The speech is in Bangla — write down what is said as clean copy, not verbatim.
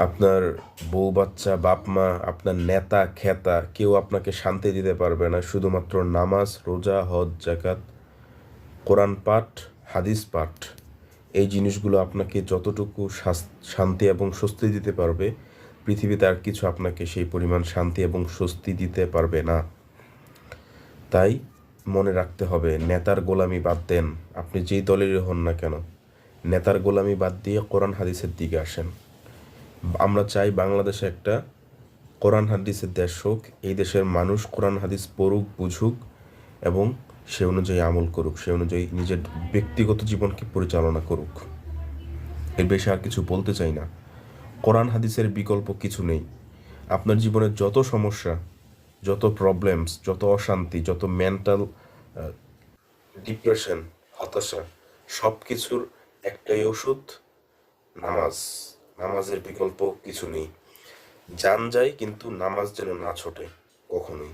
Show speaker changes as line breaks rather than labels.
আপনার বউ বাচ্চা, বাপ মা, আপনার নেতা খেতা কেউ আপনাকে শান্তি দিতে পারবে না। শুধুমাত্র নামাজ, রোজা, হজ, জাকাত, কোরআন পাঠ, হাদিস পাঠ, এই জিনিসগুলো আপনাকে যতটুকু শান্তি এবং স্বস্তি দিতে পারবে, পৃথিবীতে আর কিছু আপনাকে সেই পরিমাণ শান্তি এবং স্বস্তি দিতে পারবে না। তাই মনে রাখতে হবে, নেতার গোলামি বাদ দেন। আপনি যেই দলেরই হন না কেন, নেতার গোলামি বাদ দিয়ে কোরআন হাদিসের দিকে আসেন। আমরা চাই বাংলাদেশে একটা কোরআন হাদিসের দেশ হোক। এই দেশের মানুষ কোরআন হাদিস পড়ুক, বুঝুক এবং সে অনুযায়ী আমল করুক, সে অনুযায়ী নিজের ব্যক্তিগত জীবনকে পরিচালনা করুক। এর বেশি আর কিছু বলতে চাই না। কোরআন হাদিসের বিকল্প কিছু নেই। আপনার জীবনের যত সমস্যা, যত প্রবলেমস, যত অশান্তি, যত মেন্টাল ডিপ্রেশন, হতাশা, সব কিছুর একটাই ওষুধ, নামাজ। নামাজের বিকল্প কিছু নেই। জান যায় কিন্তু নামাজ যেন না ছোটে কখনোই।